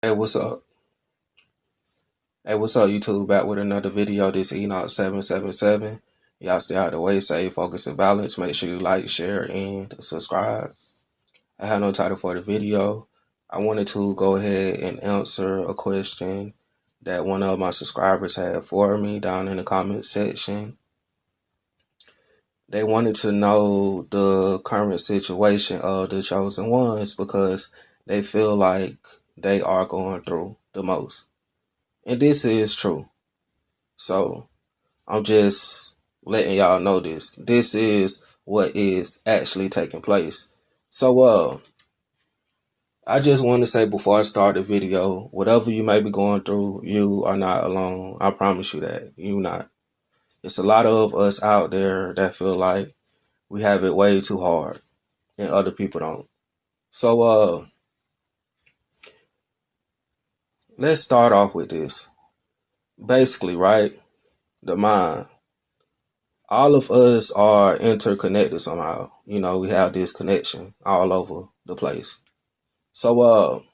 Hey, what's up? Hey, what's up, YouTube? Back with another video. This Enoch 777. Y'all stay out of the way, safe, focus, and balance. Make sure you like, share, and subscribe. I have no title for the video. I wanted to go ahead and answer a question that one of my subscribers had for me down in the comment section. They wanted to know the current situation of the chosen ones because they feel like they are going through the most. And this is true. So I'm just letting y'all know this. This is what is actually taking place. So I just want to say before I start the video, whatever you may be going through, you are not alone. I promise you that. You not. It's a lot of us out there that feel like we have it way too hard and other people don't. So let's start off with this. Basically, right? The mind. All of us are interconnected somehow. You know, we have this connection all over the place. So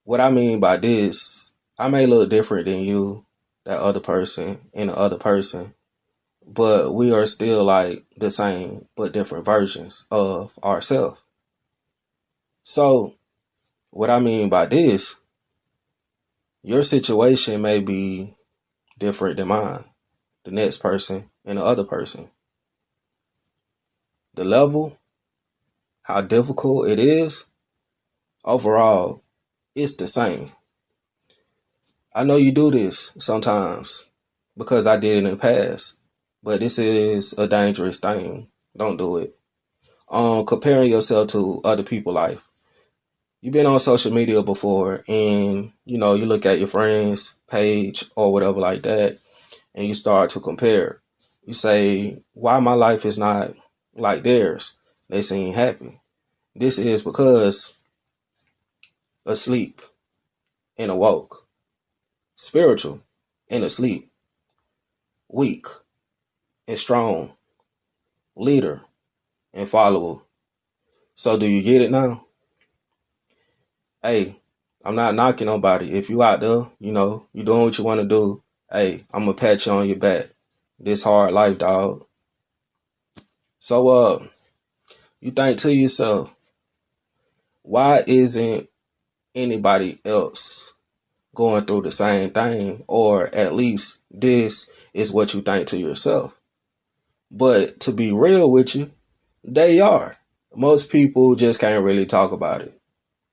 what I mean by this, I may look different than you, that other person, and the other person, but we are still like the same but different versions of ourselves. So what I mean by this, your situation may be different than mine, the next person, and the other person. The level, how difficult it is, overall, it's the same. I know you do this sometimes because I did it in the past, but this is a dangerous thing. Don't do it. Comparing yourself to other people's life. You've been on social media before and, you know, you look at your friends' page or whatever like that, and you start to compare. You say, why my life is not like theirs? They seem happy. This is because asleep and awoke, spiritual and asleep, weak and strong, leader and follower. So do you get it now? Hey, I'm not knocking nobody. If you out there, you know, you doing what you want to do, hey, I'm gonna pat you on your back. This hard life, dog. So you think to yourself, why isn't anybody else going through the same thing? Or at least this is what you think to yourself. But to be real with you, they are. Most people just can't really talk about it.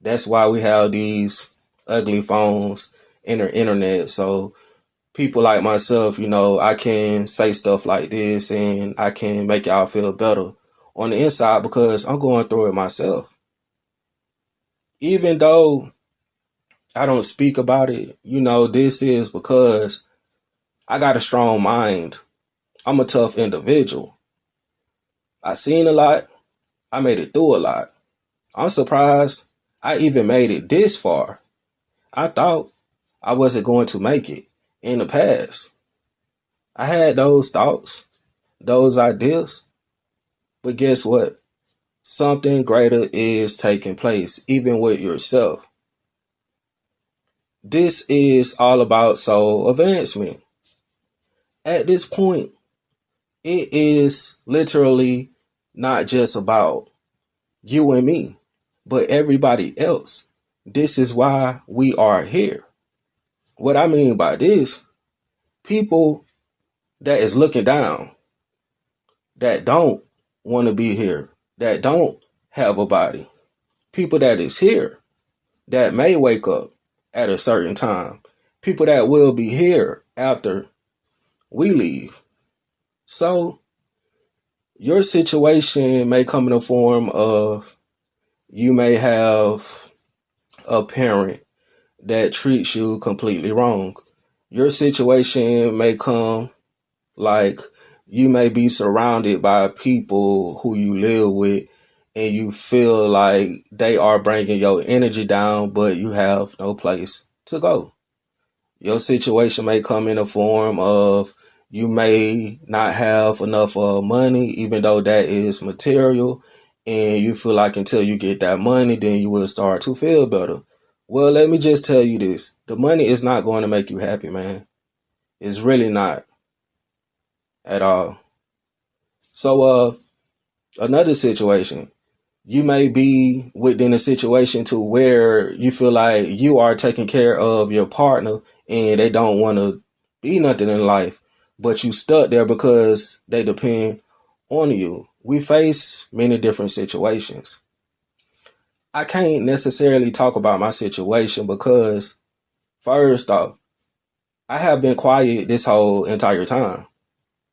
That's why we have these ugly phones and the internet. So people like myself, you know, I can say stuff like this and I can make y'all feel better on the inside because I'm going through it myself. Even though I don't speak about it, you know, this is because I got a strong mind. I'm a tough individual. I seen a lot. I made it through a lot. I'm surprised I even made it this far. I thought I wasn't going to make it in the past. I had those thoughts, those ideas, but guess what? Something greater is taking place, even with yourself. This is all about soul advancement. At this point, it is literally not just about you and me, but everybody else. This is why we are here. What I mean by this, people that is looking down, that don't want to be here, that don't have a body, people that is here, that may wake up at a certain time, people that will be here after we leave. So your situation may come in the form of you may have a parent that treats you completely wrong. Your situation may come like you may be surrounded by people who you live with and you feel like they are bringing your energy down, but you have no place to go. Your situation may come in a form of you may not have enough money, even though that is material, and you feel like until you get that money, then you will start to feel better. Well, let me just tell you this. The money is not going to make you happy, man. It's really not at all. So, another situation. You may be within a situation to where you feel like you are taking care of your partner and they don't want to be nothing in life, but you stuck there because they depend on you. We face many different situations. I can't necessarily talk about my situation because, first off, I have been quiet this whole entire time,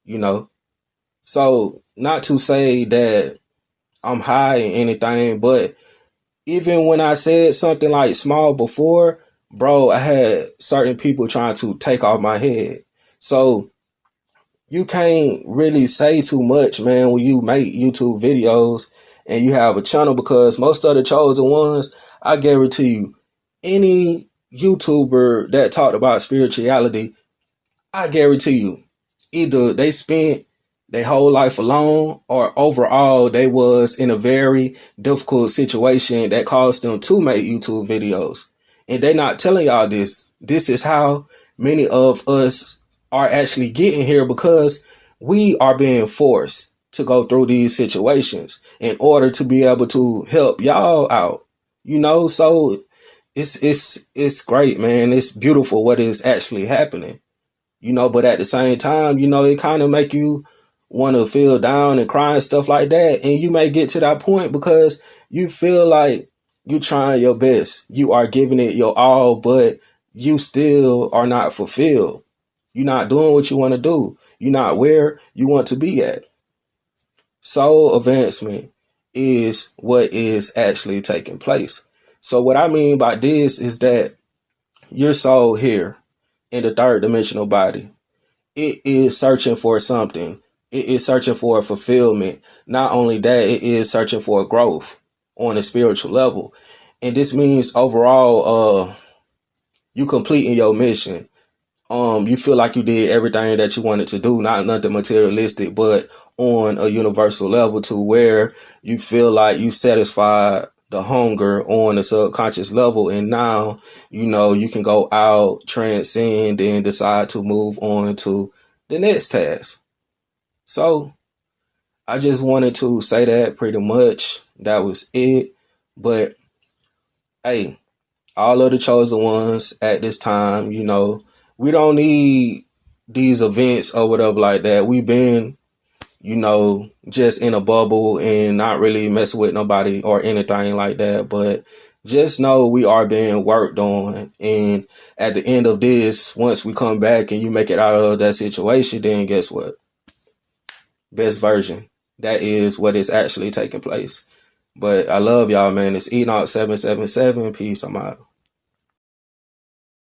you know. So, not to say that I'm high in anything, but even when I said something like small before, bro, I had certain people trying to take off my head. So you can't really say too much, man, when you make YouTube videos and you have a channel, because most of the chosen ones, I guarantee you, any YouTuber that talked about spirituality, I guarantee you, either they spent their whole life alone, or overall they was in a very difficult situation that caused them to make YouTube videos. And they're not telling y'all this. This is how many of us are actually getting here, because we are being forced to go through these situations in order to be able to help y'all out. You know, so it's great, man. It's beautiful what is actually happening, you know, but at the same time, you know, it kind of make you want to feel down and cry and stuff like that. And you may get to that point because you feel like you trying your best. You are giving it your all, but you still are not fulfilled. You're not doing what you want to do. You're not where you want to be at. Soul advancement is what is actually taking place. So what I mean by this is that your soul here in the third dimensional body, it is searching for something. It is searching for a fulfillment. Not only that, it is searching for growth on a spiritual level. And this means overall, you completing your mission. You feel like you did everything that you wanted to do, not nothing materialistic, but on a universal level, to where you feel like you satisfied the hunger on a subconscious level. And now, you know, you can go out, transcend, and decide to move on to the next task. So I just wanted to say that pretty much. That was it. But hey, all of the chosen ones at this time, you know, we don't need these events or whatever like that. We've been, you know, just in a bubble and not really messing with nobody or anything like that. But just know we are being worked on. And at the end of this, once we come back and you make it out of that situation, then guess what? Best version. That is what is actually taking place. But I love y'all, man. It's Enoch 777. Peace. I'm out.